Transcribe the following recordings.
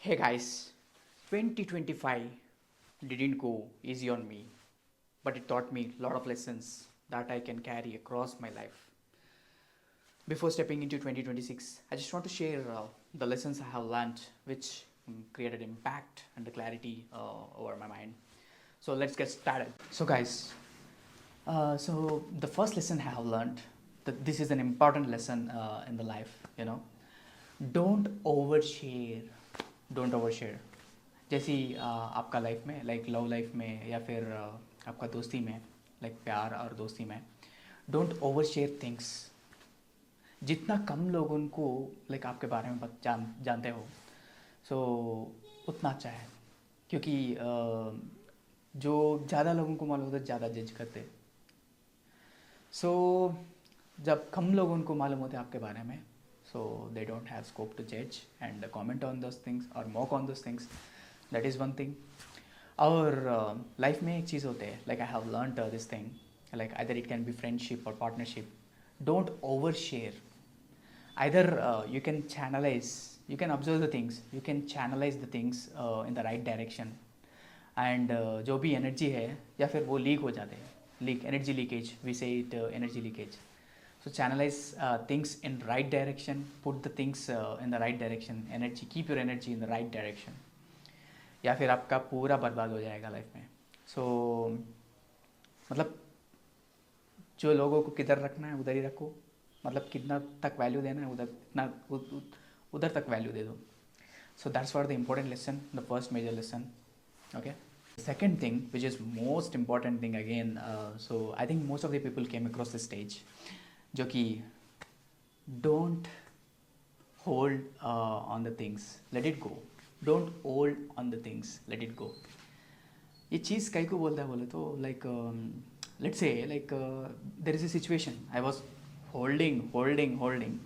Hey guys, 2025 didn't go easy on me, but it taught me a lot of lessons that I can carry across my life. Before stepping into 2026, I just want to share the lessons I have learned, which created impact and the clarity over my mind. So let's get started. So, guys, so the first lesson I have learned that this is an important lesson in the life. Don't overshare. Don't overshare. जैसी आपका life में like love life में या फिर आपका दोस्ती में like प्यार और दोस्ती में डोंट ओवर शेयर थिंग्स. जितना कम लोग उनको लाइक आपके बारे में जानते हो सो उतना अच्छा है. क्योंकि जो ज़्यादा लोगों को मालूम होता है ज़्यादा जज करते. सो जब कम लोग उनको मालूम होते हैं आपके बारे में so they don't have scope to judge and comment on those things or mock on those things. That is one thing. और लाइफ में एक चीज़ होते हैं like I have learned this thing like either it can be friendship or partnership. Don't over share. either you can channelize, you can observe the things, you can channelize the things in the right direction and जो भी energy है या फिर वो leak हो जाते हैं. Leak energy leakage we से it energy leakage. So channelize things in right direction, put the things in the right direction, energy, keep your energy in the right direction. या फिर आपका पूरा बर्बाद हो जाएगा लाइफ में. So मतलब जो लोगों को किधर रखना है उधर ही रखो. मतलब कितना तक वैल्यू देना है उधर इतना उधर तक वैल्यू दे दो. So that's what the important lesson, the first major lesson. Okay. The second thing, which is most important thing again, so I think most of the people came across this stage, जो कि don't hold on the things, let it go. Don't hold on the things, let it go. ये चीज़ कई को बोलता है बोले तो like let's say like there is a situation I was holding holding holding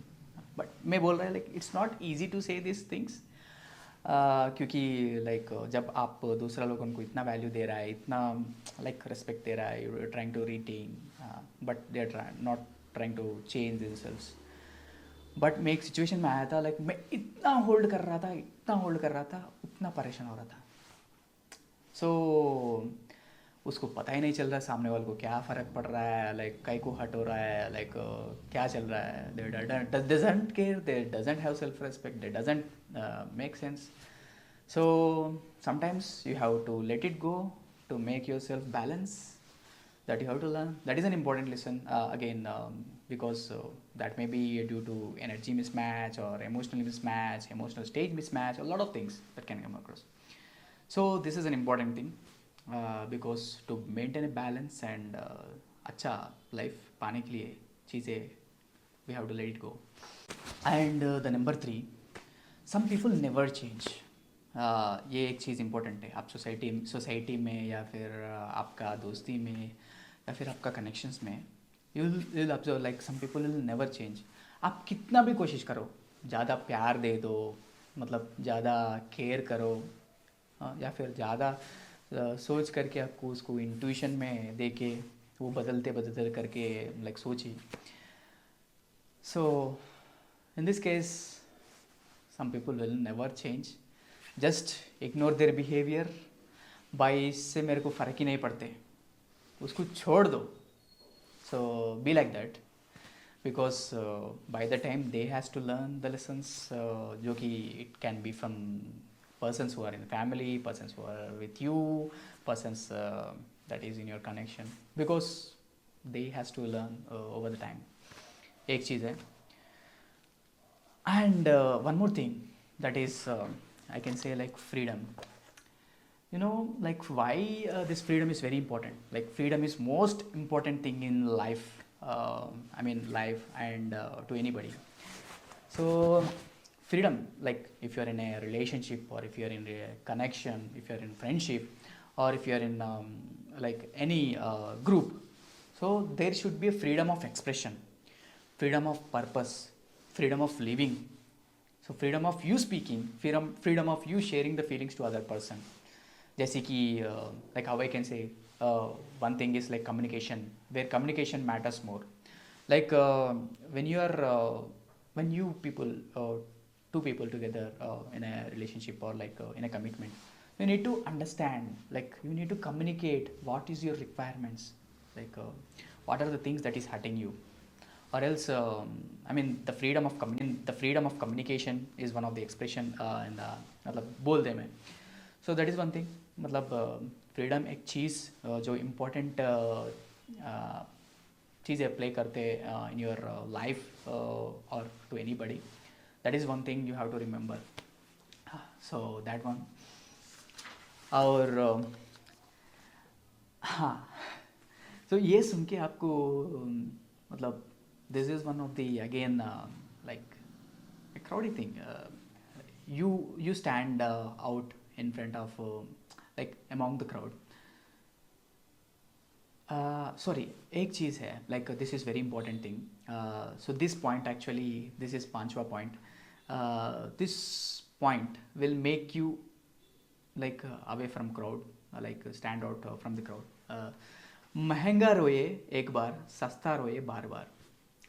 but मैं बोल रहा है like it's not easy to say this things. क्योंकि लाइक जब आप दूसरा लोग उनको इतना वैल्यू दे रहा है, इतना लाइक रिस्पेक्ट दे रहा है, you are trying to retain but they are not trying to change themselves. But मैं एक सिचुएशन में आया था लाइक मैं इतना होल्ड कर रहा था, इतना होल्ड कर रहा था, उतना परेशान हो रहा था. सो उसको पता ही नहीं चल रहा सामने वाले को क्या फ़र्क पड़ रहा है, लाइक कई को हट हो रहा है, लाइक क्या चल रहा है. दे doesn't care, they doesn't have self respect, they doesn't make sense. So sometimes you have to let it go to make yourself balance. That you have to learn. That is an important lesson again because that may be due to energy mismatch or emotional mismatch, emotional stage mismatch, a lot of things that can come across. So this is an important thing because to maintain a balance and अच्छा life पाने के लिए चीज़ें we have to let it go. And the number 3, some people never change. ये एक चीज़ important है. आप society में या फिर आपका दोस्ती में या फिर आपका कनेक्शंस में you will observe like some people will never change. आप कितना भी कोशिश करो, ज़्यादा प्यार दे दो, मतलब ज़्यादा केयर करो या फिर ज़्यादा सोच करके आपको उसको इंट्यूशन में दे के वो बदलते करके लाइक सोचिए. So in this case some people will never change. Just ignore their behaviour. भाई इससे मेरे को फ़र्क ही नहीं पड़ते, उसको छोड़ दो. So be like that because by the time they has to learn the lessons जो कि it can be from persons who are in family, persons who are with you, persons that is in your connection, because they has to learn over the time. एक चीज़ है. And one more thing that is I can say like freedom. You know like why this freedom is very important. Like freedom is most important thing in life. I mean life and to anybody. So freedom, like if you're in a relationship or if you're in a connection, if you're in friendship or if you're in like any group, so there should be a freedom of expression, freedom of purpose, freedom of living. So freedom of you speaking, freedom of you sharing the feelings to other person. जैसे कि like how I can say one thing is like communication, where communication matters more. Like when you people two people together in a relationship or like in a commitment, you need to understand, like you need to communicate what is your requirements, like what are the things that is hurting you, or else I mean the freedom of communication is one of the expression in the मतलब बोल दे मैं. So that is one thing. मतलब freedom एक चीज़ जो important चीज़ें play करते in your life और to anybody. That is one thing you have to remember. So that one. और हाँ, तो ये सुन के आपको मतलब this is one of the again like a crowdy thing. You stand out in front of like among the crowd. Sorry, एक चीज़ है like this is very important thing. So this point actually, this is पांचवा point. This point will make you like away from crowd, like stand out from the crowd. महंगा रोए एक बार, सस्ता रोए बार बार.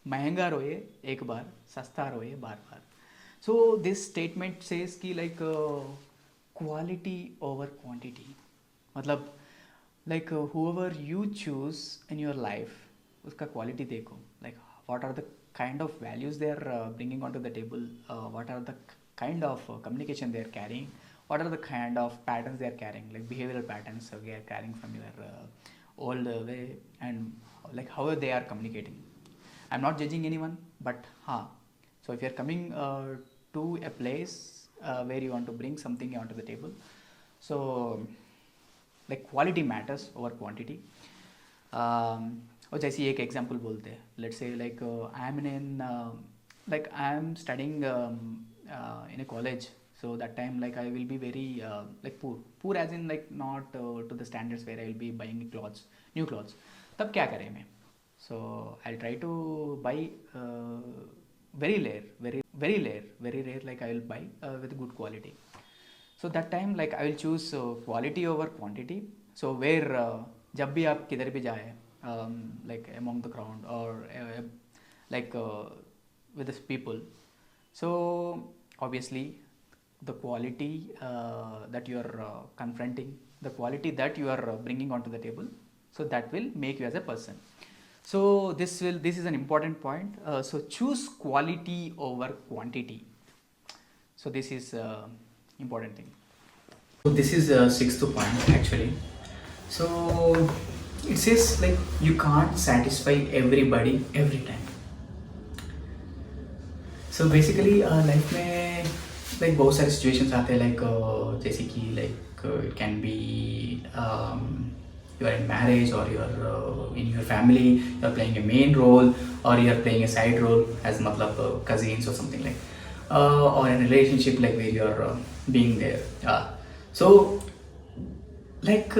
महंगा रोए एक बार, सस्ता रोए बार बार. So this statement says कि like quality over quantity. मतलब like whoever you choose in your life, उसका quality देखो. Like what are the kind of values they are bringing onto the table, what are the kind of communication they are carrying, what are the kind of patterns they are carrying, like behavioral patterns they are carrying from your old way, and like how they are communicating. I'm not judging anyone, but so if you're coming to a place where you want to bring something onto the table, so like quality matters over quantity. और जैसे एक example बोलते हैं, let's say like I am studying in a college, so that time like I will be very like poor as in like not to the standards where I will be buying new clothes. तब क्या करें मैं? So I'll try to buy very rare, like I will buy with good quality. So that time like I will choose quality over quantity. So where जब भी आप किधर भी जाए like among the crowd or like with the people, so obviously the quality that you are confronting, the quality that you are bringing onto the table, so that will make you as a person. So this is an important point. So choose quality over quantity. So this is important thing. So this is sixth point actually. So it says like you can't satisfy everybody every time. So basically life में like बहुत सारे situations आते हैं, like जैसे कि like it can be you are in marriage, or you are in your family, you are playing a main role, or you are playing a side role as matlab cousins or something like, or in a relationship like where you are being there. So like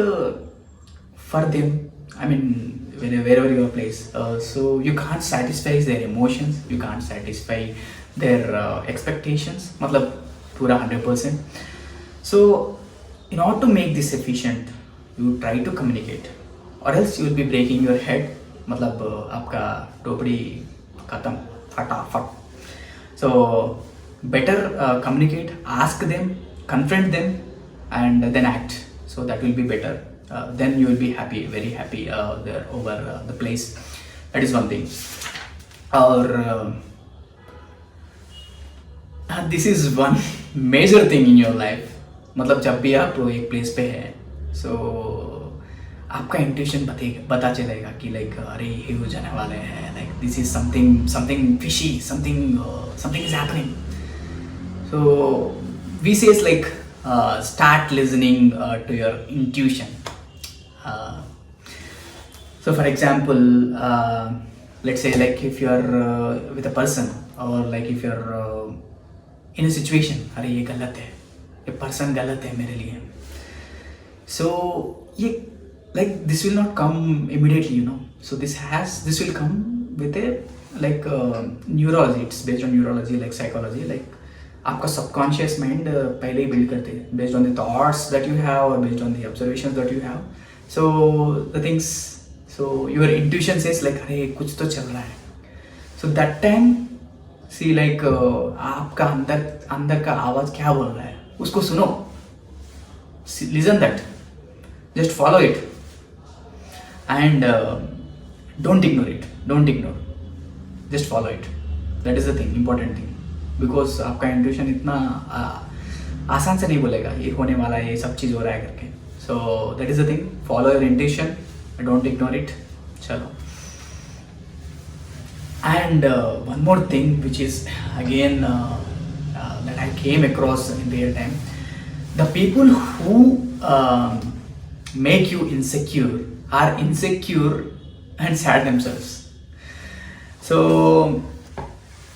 for them, I mean wherever you are placed, so you can't satisfy their emotions, you can't satisfy their expectations, matlab pura 100%. So in order to make this efficient, you try to communicate, or else you will be breaking your head. मतलब आपका टोपड़ी खत्म फटाफट. So better communicate, ask them, confront them, and then act. So that will be better. Then you will be happy, very happy there over the place. That is one thing. Or this is one major thing in your life. मतलब जब भी आप एक place पे हैं, सो आपका intuition पता चलेगा कि लाइक अरे ये हो जाने वाले हैं, like this is something fishy, something is happening. So we says like start listening to your intuition. So for example, let's say like if you are with a person, or like if you are in a situation, अरे ये गलत है, ये person गलत है मेरे लिए. So ये like this will not come immediately, you know. So this will come with a like neurology. It's based on neurology, like psychology. Like आपका subconscious mind पहले ही build करते हैं based on the thoughts that you have, or based on the observations that you have. So the things, so your intuition says like अरे कुछ तो चल रहा है. So that time see like आपका अंदर अंदर का आवाज क्या बोल रहा है उसको सुनो, listen that, just follow it and don't ignore it, don't ignore, just follow it, that is the thing, important thing, because आपका इंट्यूशन इतना आसान से नहीं बोलेगा ये होने वाला है, ये सब चीज़ हो रहा है करके. So that is the thing, follow your intuition, don't ignore it. चलो. And one more thing, which is again that I came across in real time, the people who make you insecure are insecure and sad themselves. So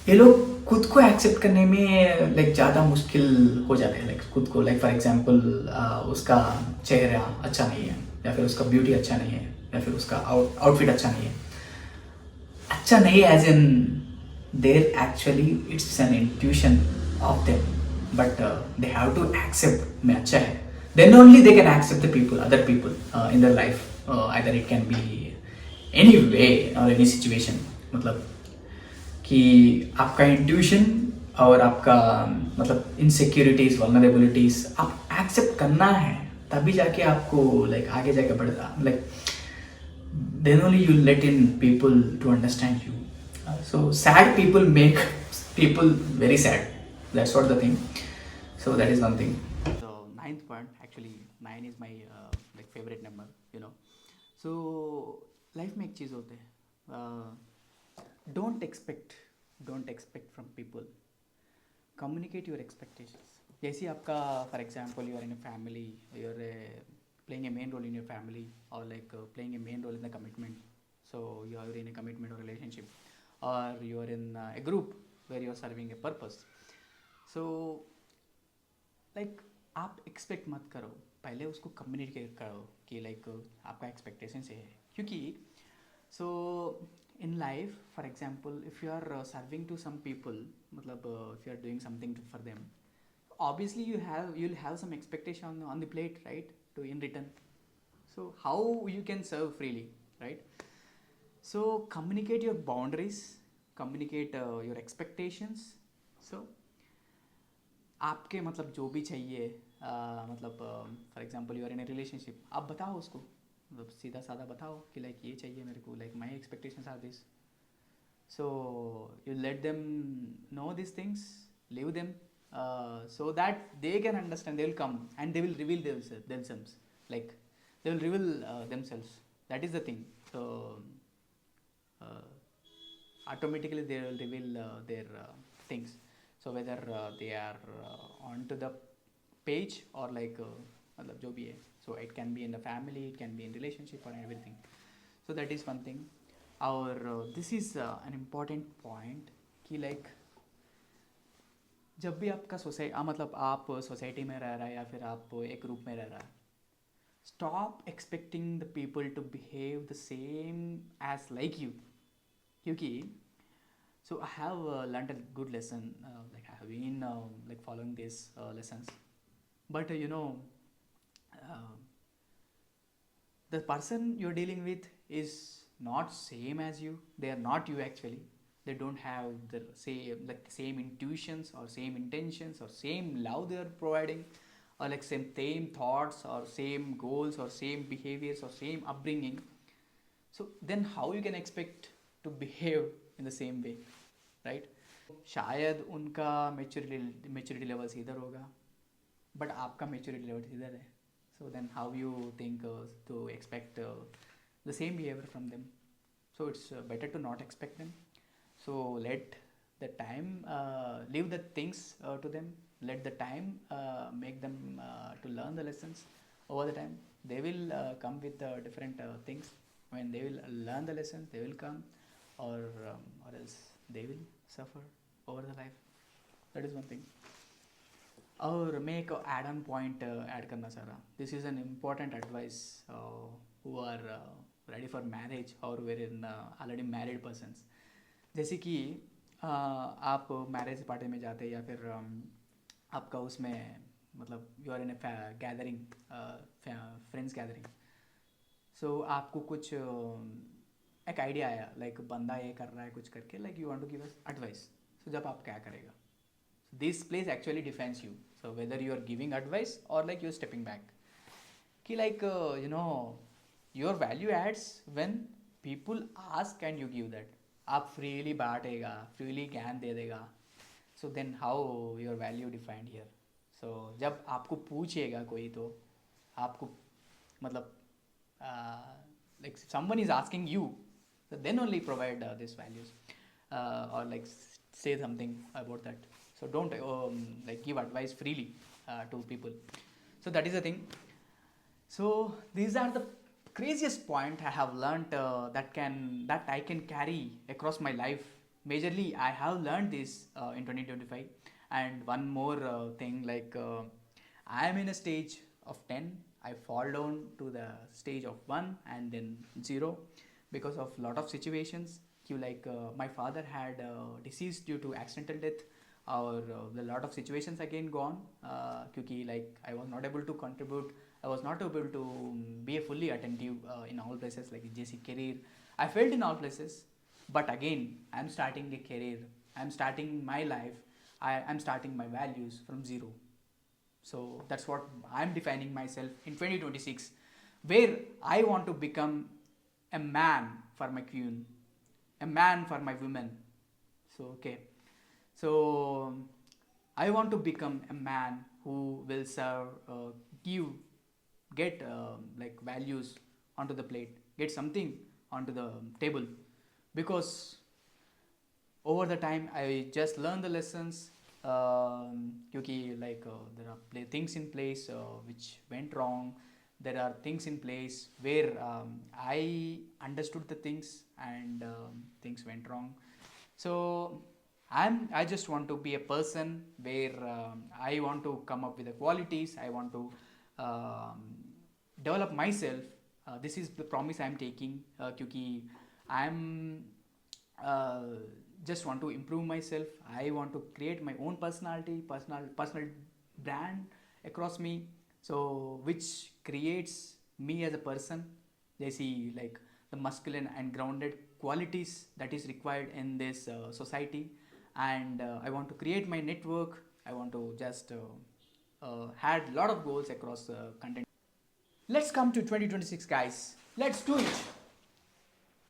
ये लोग खुद को accept करने में like ज़्यादा मुश्किल हो जाते हैं. लाइक खुद को, लाइक फॉर एग्जांपल उसका चेहरा अच्छा नहीं है, या फिर उसका ब्यूटी अच्छा नहीं है, या फिर उसका आउटफिट अच्छा नहीं है. अच्छा नहीं as in there actually it's an intuition of them, but they have to accept मैं अच्छा है, then only they can accept the people, other people in their life. Either it can be any way और any situation. मतलब कि आपका intuition और आपका मतलब इनसिक्योरिटीज, वल्नरेबिलिटीज आप एक्सेप्ट करना है, तभी जाके आपको लाइक आगे जाके बढ़ता, like then only you let in people to understand you. So sad people make people very sad. That's what the thing. So that is one thing. So ninth point, actually 9 is my like favorite number, you know. So life में एक चीज़ होते हैं, don't expect from people. Communicate your expectations. जैसे आपका for example you are in a family, you are playing a main role in your family, or like playing a main role in the commitment. So you are in a commitment or relationship, or you are in a group where you are serving a purpose. So like आप expect मत करो, पहले उसको communicate करो कि like आपका expectation से है. क्योंकि so in life for example if you are serving to some people, मतलब if you are doing something for them, obviously you'll have some expectation on the plate, right, to in return. So how you can serve freely, right? So communicate your boundaries, communicate your expectations. So आपके मतलब जो भी चाहिए, मतलब for example you are in a relationship, आप बताओ उसको, मतलब सीधा साधा बताओ कि लाइक ये चाहिए मेरे को, like my expectations are this. So you let them know these things, leave them, so that they can understand, they will come and they will reveal themselves, like they will reveal themselves. That is the thing. So uh, automatically they will reveal their things. So whether they are onto the page or like मतलब जो भी है, so it can be in the family, it can be in relationship or everything. So that is one thing. और this is an important point कि like जब भी आपका मतलब आप सोसाइटी में रह रहा है या फिर आप एक ग्रुप में रह रहा है, stop expecting the people to behave the same as like you. क्योंकि so I have learned a good lesson, like I have been like following this lessons, but you know the person you're dealing with is not same as you, they are not you actually, they don't have the same intuitions or same intentions or same love they are providing, or like same thoughts or same goals or same behaviors or same upbringing. So then how you can expect to behave in the same way, right? शायद उनका maturity levels इधर होगा, but आपका maturity level इधर है. So then how you think to expect the same behavior from them? So it's better to not expect them. So let the time leave the things to them, let the time make them to learn the lessons. Over the time they will come with different things. When they will learn the lessons, they will come, or else they will suffer over the life. That is one thing. और मैं एक add on point add करना चाह रहा. This is an important advice who are ready for marriage or were in already married persons. जैसे कि आप marriage party में जाते हैं या फिर आपका उसमें मतलब you are in a gathering, friends gathering. So आपको कुछ एक आइडिया आया, लाइक बंदा ये कर रहा है कुछ करके, like you want to give us advice. so जब आप क्या करेगा? This place actually defines you. So whether you are giving advice or like you're stepping back. कि like your value adds when people ask and you give that. आप freely बांटेगा, freely ज्ञान दे देगा. So then how your value defined here? So जब आपको पूछेगा कोई तो आपको मतलब like someone is asking you, so then only provide these values or like say something about that. So don't like give advice freely to people. So that is the thing. So these are the craziest point I have learned that I can carry across my life. Majorly, I have learned this in 2025. And one more thing, like I am in a stage of 10. I fall down to the stage of 1 and then 0 because of lot of situations. Like my father had deceased due to accidental death, or a lot of situations again gone. Because like I was not able to contribute, I was not able to be a fully attentive in all places like JC career. I failed in all places, but again I'm starting a career. I'm starting my life. I'm starting my values from 0. So that's what I'm defining myself in 2026, where I want to become a man for my queen, a man for my women. So okay, so I want to become a man who will serve, give, get like values onto the plate, get something onto the table, because over the time I just learn the lessons. Because like there are things in place which went wrong. There are things in place where I understood the things and things went wrong. So I just want to be a person where I want to come up with the qualities. I want to um, develop myself. This is the promise I'm taking. Because I'm uh, just want to improve myself. I want to create my own personality, personal brand across me. So which creates me as a person. They see like the masculine and grounded qualities that is required in this society. And I want to create my network. I want to just had lot of goals across content. Let's come to 2026, guys. Let's do it.